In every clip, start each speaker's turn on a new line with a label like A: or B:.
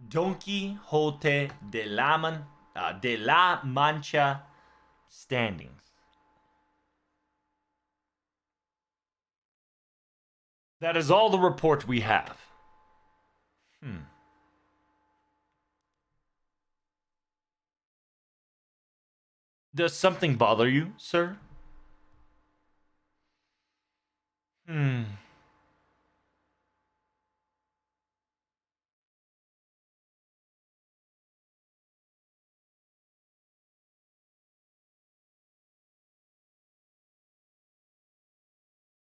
A: Don Quixote de la Mancha standings. That is all the report we have. Hmm. Does something bother you, sir? Hmm.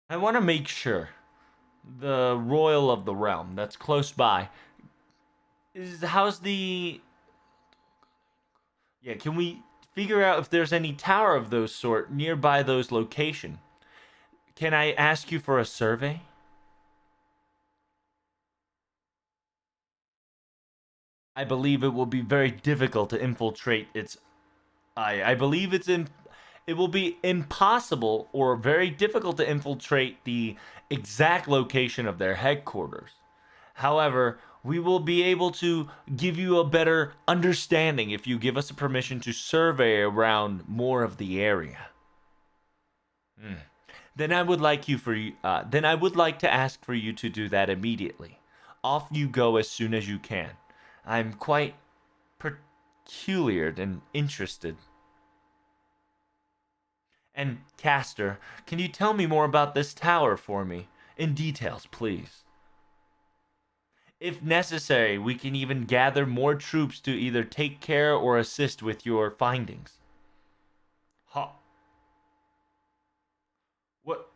A: I want to make sure the royal of the realm that's close by is how's the yeah, can we figure out if there's any tower of those sort nearby those location? Can I ask you for a survey? I believe it will be very difficult to infiltrate its I believe it will be impossible or very difficult to infiltrate the exact location of their headquarters. However, we will be able to give you a better understanding if you give us a permission to survey around more of the area. Hmm. Then I would like to ask for you to do that immediately. Off you go as soon as you can. I'm quite peculiar and interested. And Castor, can you tell me more about this tower for me? In details, please. If necessary, we can even gather more troops to either take care or assist with your findings. Ha. What?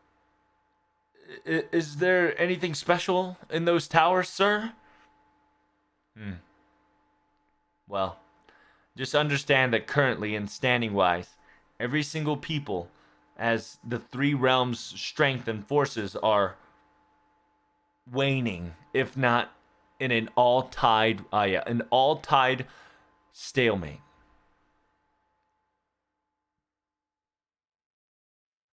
A: Is there anything special in those towers, sir? Hmm. Well, just understand that currently, in standing wise, every single people, as the three realms' strength and forces are waning, if not in an all tide stalemate.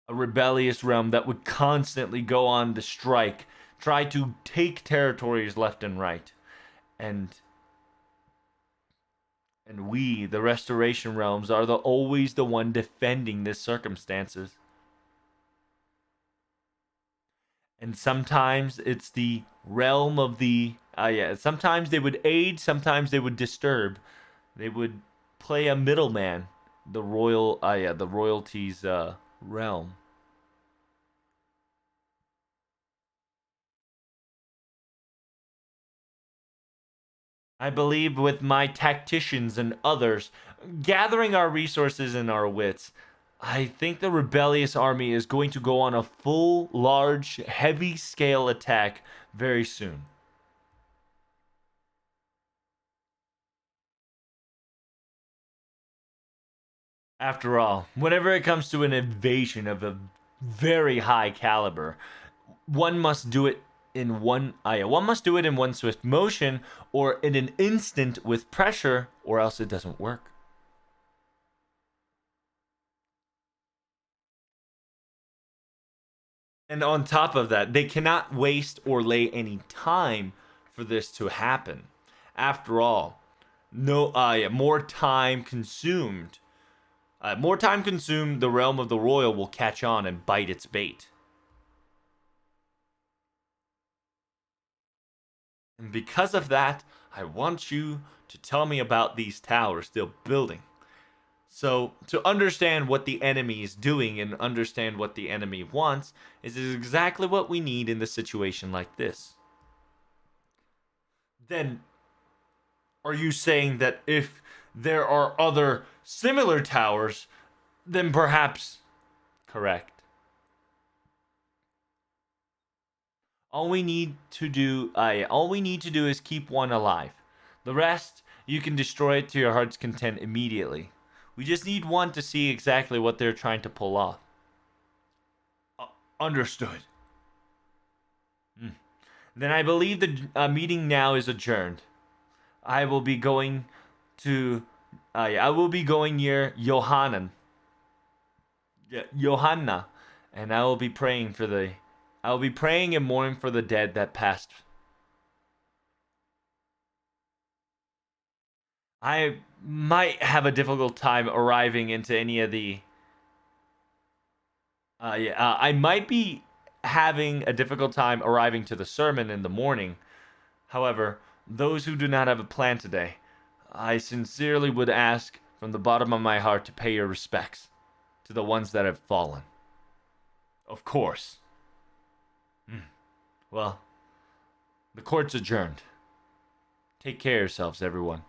A: A rebellious realm that would constantly go on the strike, try to take territories left and right, and we, the restoration realms, are always the one defending this circumstances. And sometimes it's the realm of the yeah. Sometimes they would aid, sometimes they would disturb. They would play a middleman. The royalties realm. I believe with my tacticians and others, gathering our resources and our wits, I think the rebellious army is going to go on a full, large, heavy scale attack very soon. After all, whenever it comes to an invasion of a very high caliber, one must do it one must do it in one swift motion or in an instant with pressure, or else it doesn't work. And on top of that, they cannot waste or lay any time for this to happen. After all, no, yeah, more time consumed, the realm of the royal will catch on and bite its bait. And because of that, I want you to tell me about these towers they're building. So, to understand what the enemy is doing and understand what the enemy wants is exactly what we need in a situation like this. Then, are you saying that if there are other similar towers, then perhaps correct? All we need to do is keep one alive. The rest, you can destroy it to your heart's content immediately. We just need one to see exactly what they're trying to pull off. Understood. Hmm. Then I believe the meeting now is adjourned. I will be going to. I will be going near Johanna, and I will be praying for the. I will be praying and mourning for the dead that passed. I might have a difficult time arriving into any of the. I might be having a difficult time arriving to the sermon in the morning. However, those who do not have a plan today, I sincerely would ask from the bottom of my heart to pay your respects to the ones that have fallen. Of course. Well, the court's adjourned. Take care of yourselves, everyone.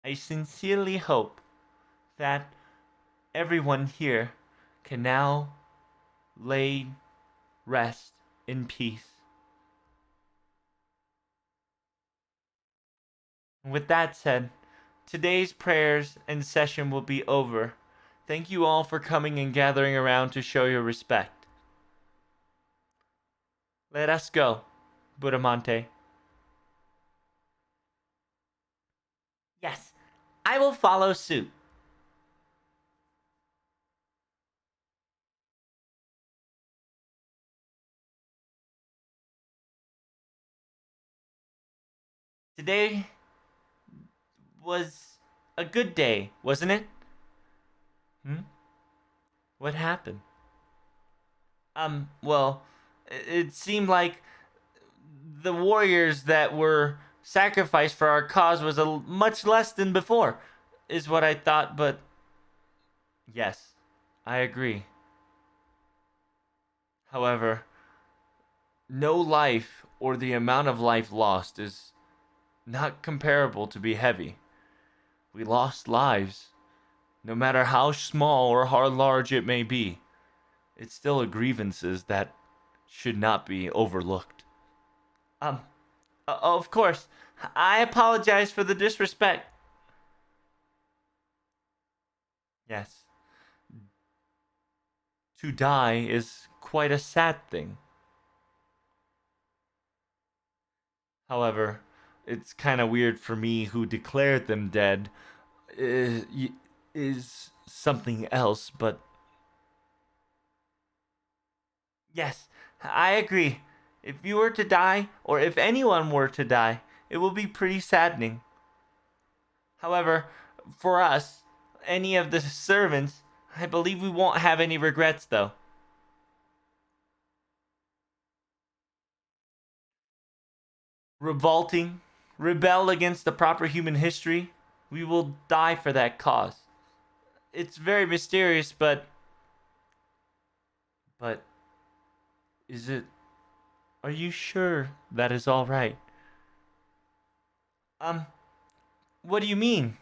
A: I sincerely hope that everyone here can now lay rest in peace. With that said, today's prayers and session will be over. Thank you all for coming and gathering around to show your respect. Let us go, Budamante. Yes, I will follow suit. Today was a good day, wasn't it? Hmm? What happened? Well, it seemed like the warriors that were sacrificed for our cause was much less than before, is what I thought, but yes, I agree. However, no life or the amount of life lost is not comparable to be heavy. We lost lives, no matter how small or how large it may be. It's still a grievances that should not be overlooked. Um, of course, I apologize for the disrespect. Yes, to die is quite a sad thing. However, it's kind of weird for me who declared them dead is something else, but yes, I agree. If you were to die, or if anyone were to die, it will be pretty saddening. However, for us, any of the servants, I believe we won't have any regrets though. Revolting, rebel against the proper human history, we will die for that cause. It's very mysterious, but is it are you sure that is all right? Um, what do you mean?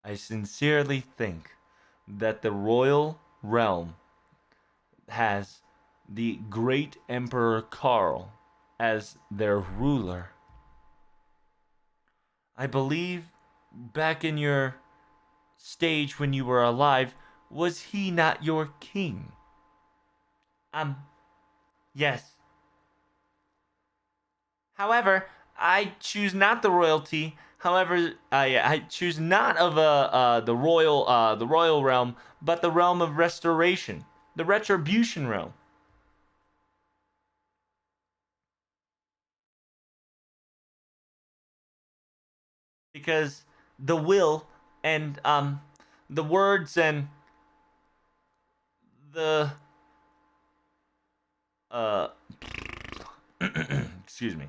A: I sincerely think that the royal realm has the great Emperor Karl as their ruler. I believe back in your stage when you were alive, was he not your king? Um, yes. However, I choose not the royalty. However, I choose not of the royal realm, but the realm of restoration, the retribution realm. Because the will and the words and the uh excuse me.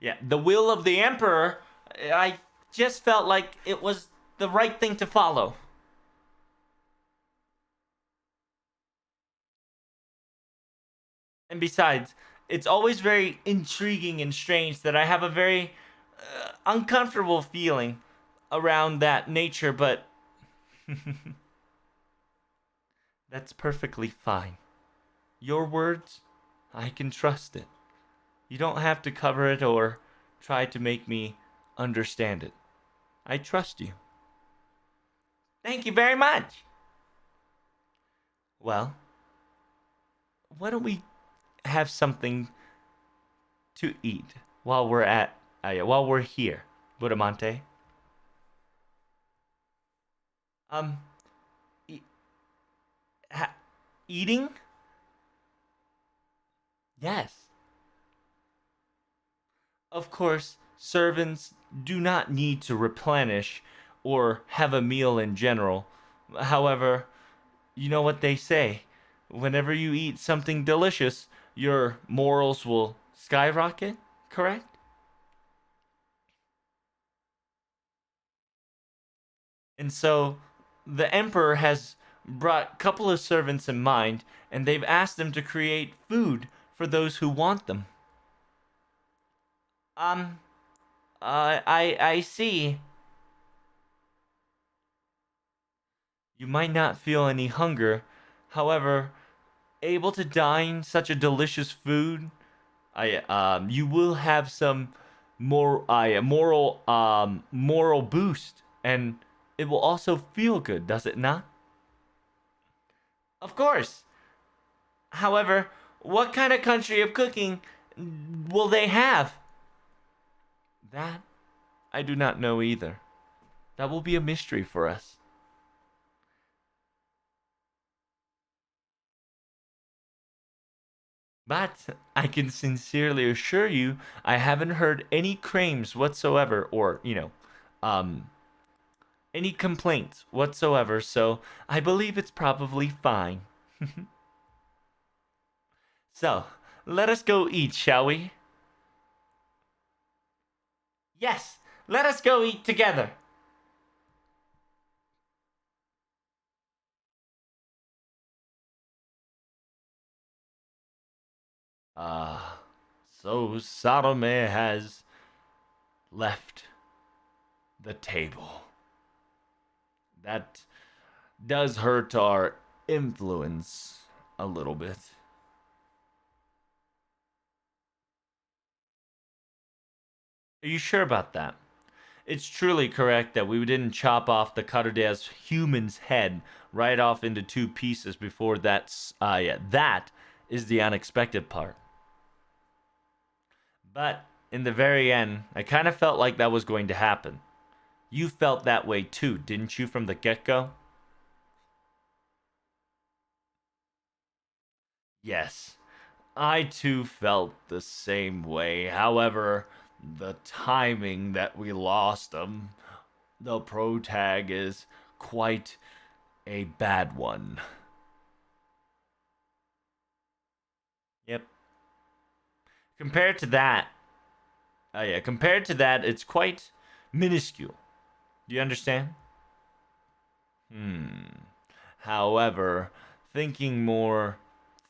A: Yeah, the will of the emperor, I just felt like it was the right thing to follow. And besides, it's always very intriguing and strange that I have a very uncomfortable feeling around that nature, but that's perfectly fine. Your words, I can trust it. You don't have to cover it or try to make me understand it. I trust you. Thank you very much. Well, why don't we have something to eat while we're here, Budamante? Um, Eating? Yes. Of course, servants do not need to replenish or have a meal in general. However, you know what they say. Whenever you eat something delicious, your morals will skyrocket, correct? And so the emperor has brought a couple of servants in mind, and they've asked them to create food for those who want them. Um, I see. You might not feel any hunger. However, able to dine such a delicious food, you will have some moral boost, and it will also feel good, does it not? Of course. However, what kind of country of cooking will they have? That I do not know either. That will be a mystery for us. But I can sincerely assure you, I haven't heard any claims whatsoever, or, um, any complaints whatsoever, so I believe it's probably fine. So, let us go eat, shall we? Yes, let us go eat together. Ah, so Salome has left the table. That does hurt our influence a little bit. Are you sure about that? It's truly correct that we didn't chop off the Karudea's human's head right off into two pieces before that's yeah, that is the unexpected part. But in the very end, I kind of felt like that was going to happen. You felt that way too, didn't you, from the get-go? Yes, I too felt the same way. However, the timing that we lost them, the pro tag is quite a bad one. Yep. Compared to that, yeah, compared to that, it's quite minuscule. Do you understand? Hmm. However, thinking more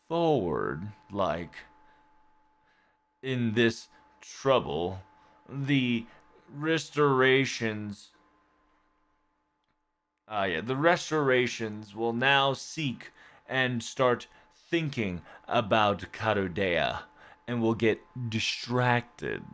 A: forward, like in this trouble, the restorations the restorations will now seek and start thinking about Karudea and will get distracted.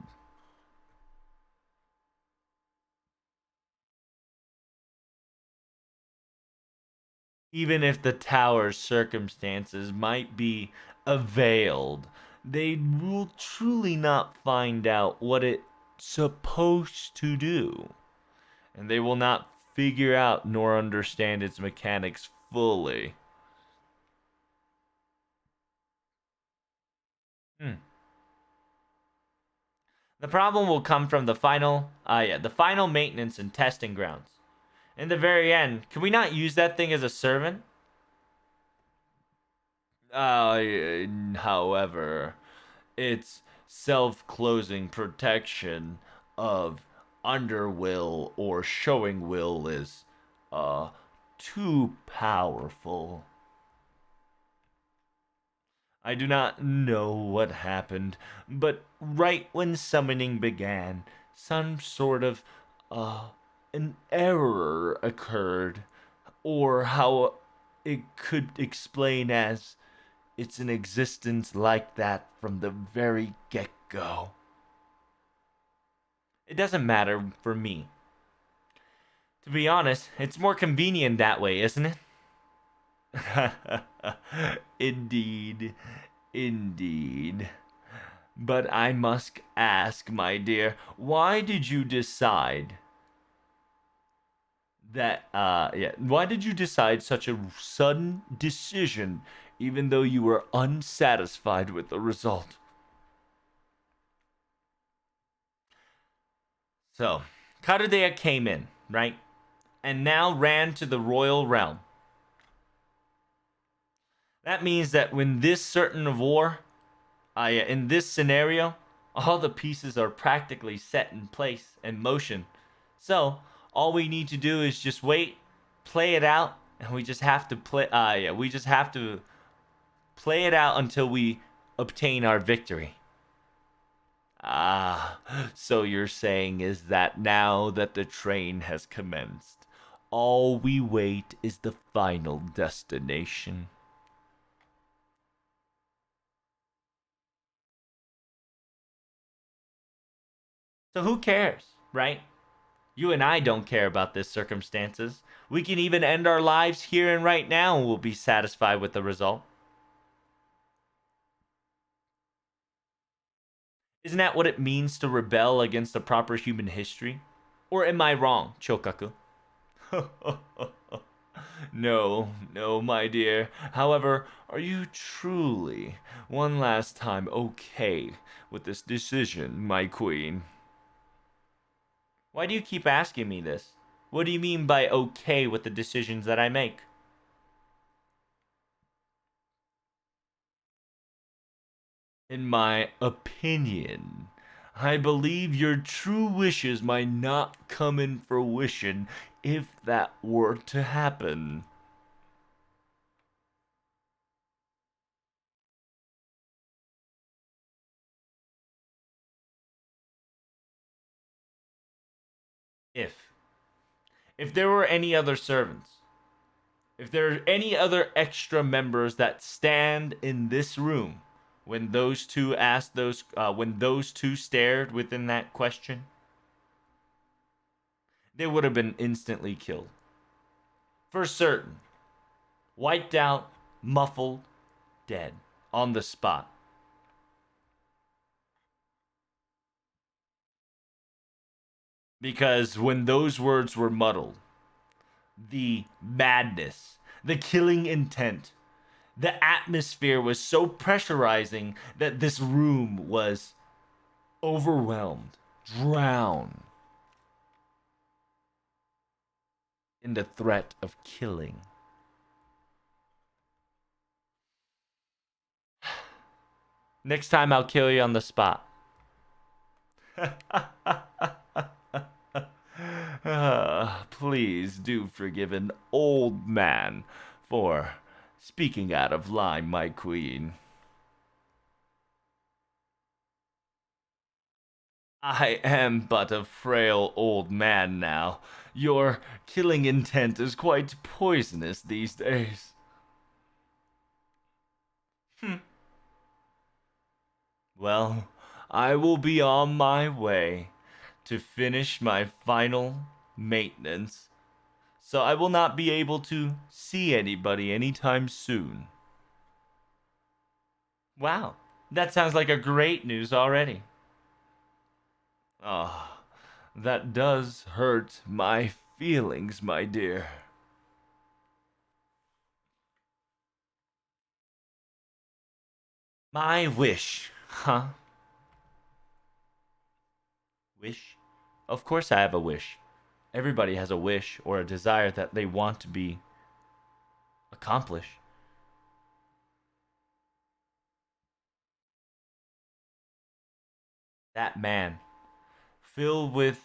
A: Even if the tower's circumstances might be availed, they will truly not find out what it's supposed to do. And they will not figure out nor understand its mechanics fully. Hmm. The problem will come from the final maintenance and testing grounds. In the very end, can we not use that thing as a servant? However, its self-closing protection of underwill or showing will is, uh, too powerful. I do not know what happened, but right when summoning began, some sort of, uh, an error occurred, or how it could explain as it's an existence like that from the very get go. It doesn't matter for me. To be honest, it's more convenient that way, isn't it? Indeed. Indeed. But I must ask, my dear, why did you decide why did you decide such a sudden decision even though you were unsatisfied with the result. So, Karudeya came in, right? And now ran to the royal realm. That means that when this certain of war, in this scenario, all the pieces are practically set in place and motion. So all we need to do is just wait, play it out, and we just have to we just have to play it out until we obtain our victory. Ah, so you're saying is that now that the train has commenced, all we wait is the final destination. So who cares, right? You and I don't care about this circumstances. We can even end our lives here and right now and we'll be satisfied with the result. Isn't that what it means to rebel against the proper human history? Or am I wrong, Chokaku? No, my dear. However, are you truly, one last time, okay with this decision, my queen? Why do you keep asking me this? What do you mean by okay with the decisions that I make? In my opinion, I believe your true wishes might not come in fruition if that were to happen. If. If there were any other servants, if there are any other extra members that stand in this room when those two asked when those two stared within that question, they would have been instantly killed. For certain. Wiped out, muffled, dead. On the spot. Because when those words were muddled, the madness, the killing intent, the atmosphere was so pressurizing that this room was overwhelmed, drowned in the threat of killing. Next time I'll kill you on the spot. Please do forgive an old man for speaking out of line, my queen. I am but a frail old man now. Your killing intent is quite poisonous these days. Well, I will be on my way to finish my final maintenance, so I will not be able to see anybody anytime soon. Wow, that sounds like a great news already. Ah, that does hurt my feelings, my dear. My wish, huh? Wish? Of course I have a wish. Everybody has a wish or a desire that they want to be accomplished. That man, filled with,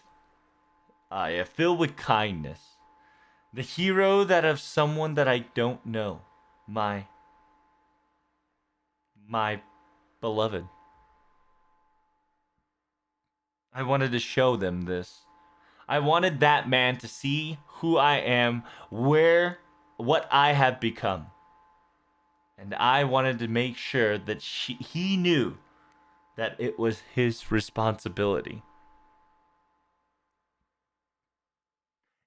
A: filled with kindness. The hero that of someone that I don't know. My, my beloved. I wanted to show them this. I wanted that man to see who I am, what I have become. And I wanted to make sure that he knew that it was his responsibility.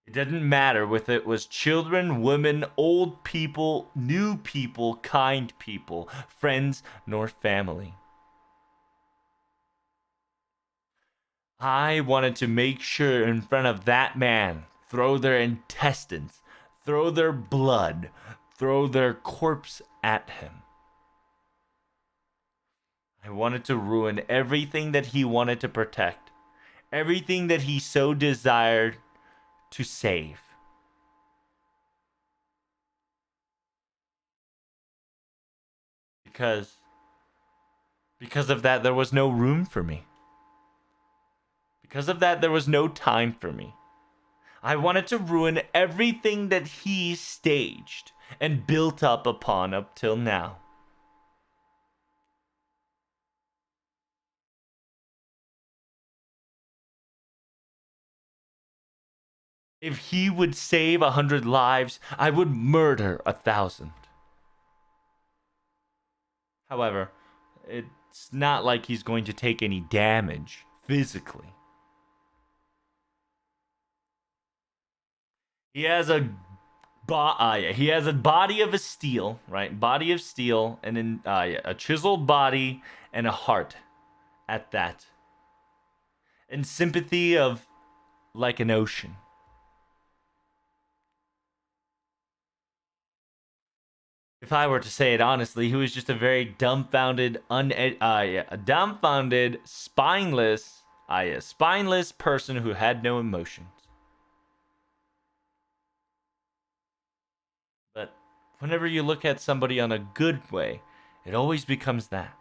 A: It didn't matter if it was children, women, old people, new people, kind people, friends, nor family. I wanted to make sure in front of that man, throw their intestines, throw their blood, throw their corpse at him. I wanted to ruin everything that he wanted to protect, everything that he so desired to save. Because of that, there was no room for me. Because of that, there was no time for me. I wanted to ruin everything that he staged and built up upon up till now. If he would save 100 lives, I would murder 1,000. However, it's not like he's going to take any damage physically. He has a body of a steel, right? Body of steel, and then a chiseled body and a heart at that. And sympathy of like an ocean. If I were to say it honestly, he was just a very dumbfounded, spineless person who had no emotions. But whenever you look at somebody on a good way, it always becomes that.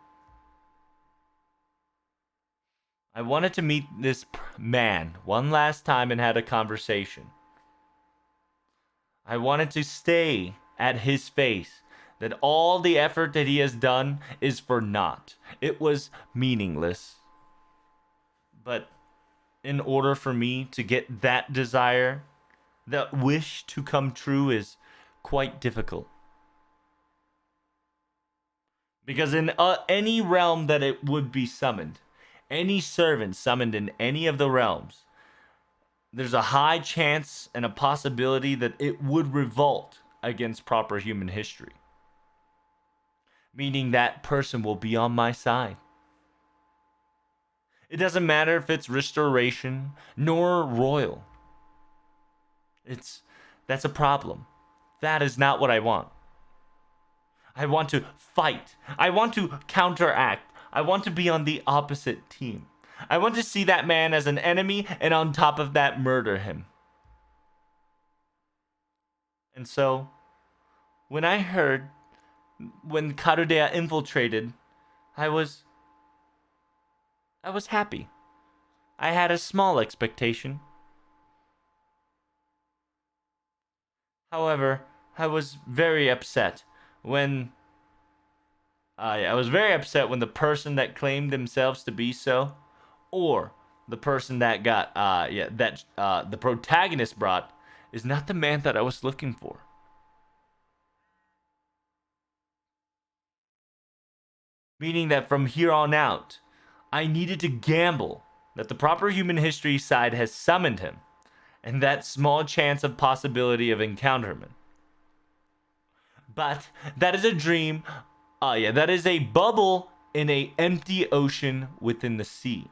A: I wanted to meet this man one last time and had a conversation. I wanted to stay at his face that all the effort that he has done is for naught. It was meaningless. But in order for me to get that desire, that wish to come true is quite difficult. Because in any realm that it would be summoned, any servant summoned in any of the realms, there's a high chance and a possibility that it would revolt against proper human history. Meaning that person will be on my side. It doesn't matter if it's restoration nor royal. That's a problem. That is not what I want. I want to fight. I want to counteract. I want to be on the opposite team. I want to see that man as an enemy and on top of that murder him. And so, when I heard when Karudea infiltrated, I was happy. I had a small expectation. However, I was very upset when I was very upset when the person that claimed themselves to be so, or the person that got the protagonist brought, is not the man that I was looking for. Meaning that from here on out, I needed to gamble that the proper human history side has summoned him, and that small chance of possibility of encounterment. But that is a dream. That is a bubble in a empty ocean within the sea.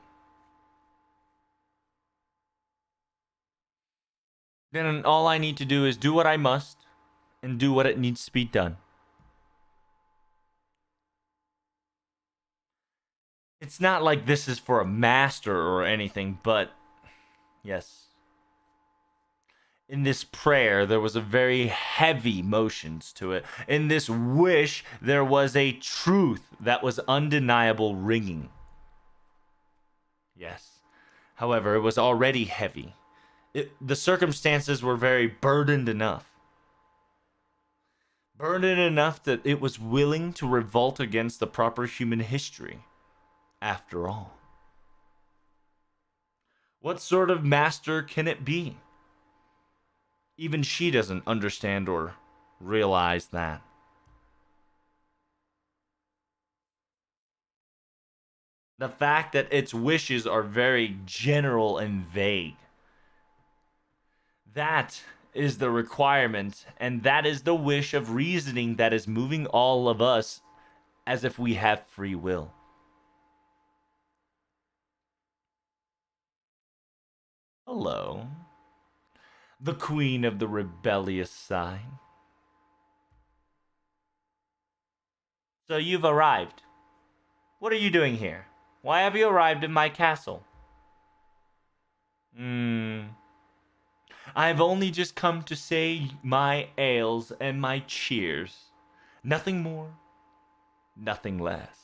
A: Then all I need to do is do what I must and do what it needs to be done. It's not like this is for a master or anything, but yes. In this prayer, there was a very heavy motions to it. In this wish, there was a truth that was undeniable ringing. Yes. However, it was already heavy. The circumstances were very burdened enough. Burdened enough that it was willing to revolt against the proper human history. After all. What sort of master can it be? Even she doesn't understand or realize that. The fact that its wishes are very general and vague. That is the requirement, and that is the wish of reasoning that is moving all of us as if we have free will. Hello. The queen of the rebellious side. So you've arrived. What are you doing here? Why have you arrived in my castle? I've only just come to say my ales and my cheers. Nothing more, nothing less.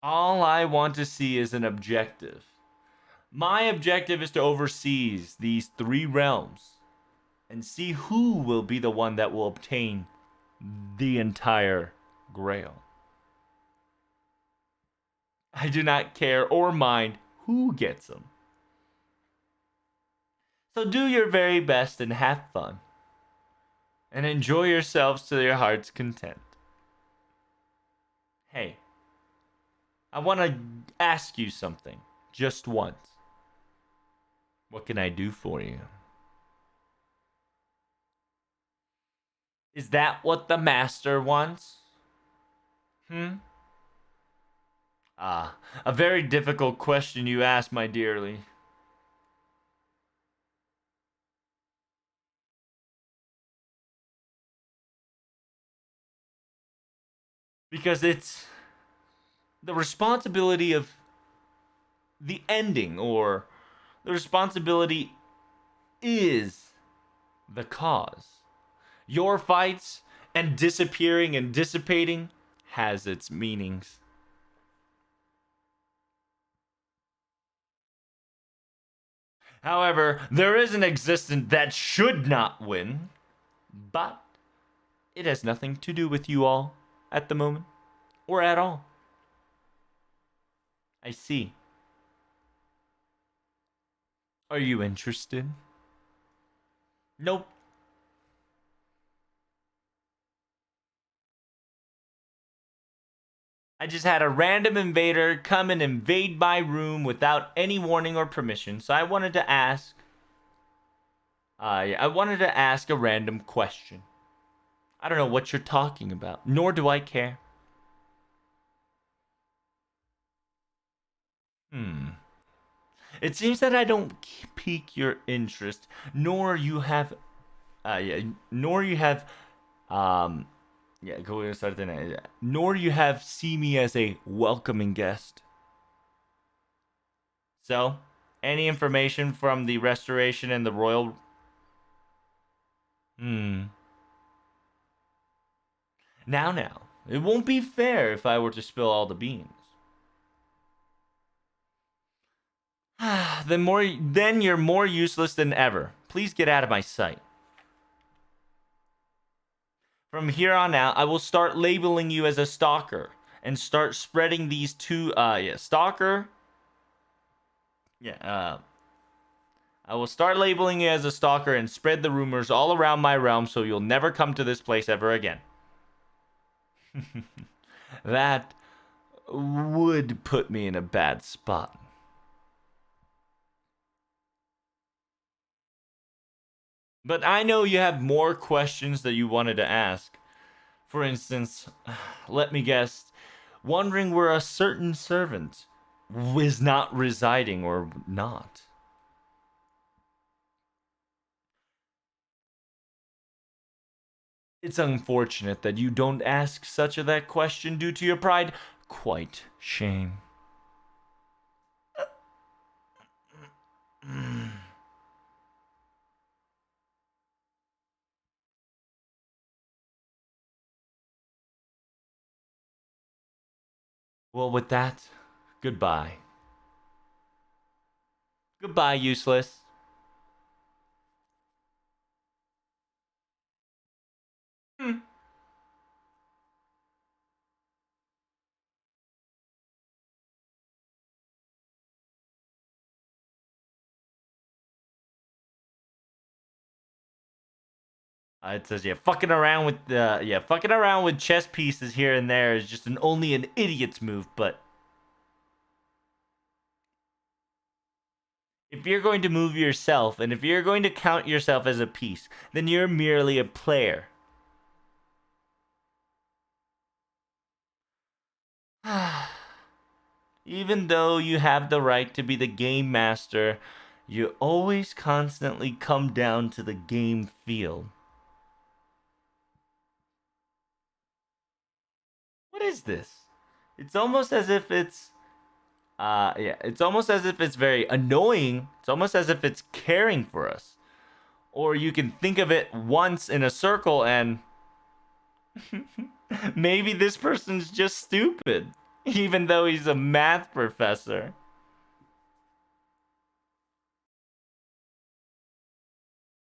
A: All I want to see is an objective. My objective is to oversee these three realms and see who will be the one that will obtain the entire grail. I do not care or mind who gets them. So do your very best and have fun. And enjoy yourselves to your heart's content. Hey, I want to ask you something, just once. What can I do for you? Is that what the master wants? Ah, a very difficult question you ask, my dearly. Because it's the responsibility of the ending, or the responsibility is the cause. Your fights and disappearing and dissipating has its meanings. However, there is an existence that should not win, but it has nothing to do with you all at the moment, or at all. I see. Are you interested? Nope. I just had a random invader come and invade my room without any warning or permission, so I wanted to ask. I wanted to ask a random question. I don't know what you're talking about, nor do I care. It seems that I don't pique your interest, nor you have, nor you have, um, yeah, go ahead and start the night. Nor you have see me as a welcoming guest. So, any information from the restoration and the royal? Hmm. Now, it won't be fair if I were to spill all the beans. Then you're more useless than ever. Please get out of my sight. From here on out, I will start labeling you as a stalker and start spreading these two stalker. I will start labeling you as a stalker and spread the rumors all around my realm so you'll never come to this place ever again. That would put me in a bad spot. But I know you have more questions that you wanted to ask. For instance, let me guess, wondering where a certain servant is not residing or not. It's unfortunate that you don't ask such a that question due to your pride. Quite shame. Well, with that, goodbye. Goodbye, useless. It says fucking around with chess pieces here and there is just only an idiot's move. But if you're going to move yourself, and if you're going to count yourself as a piece, then you're merely a player. Even though you have the right to be the game master, You always constantly come down to the game field. What is this? It's almost as if it's yeah, it's almost as if it's very annoying. It's almost as if it's caring for us. Or you can think of it once in a circle and maybe this person's just stupid, even though he's a math professor.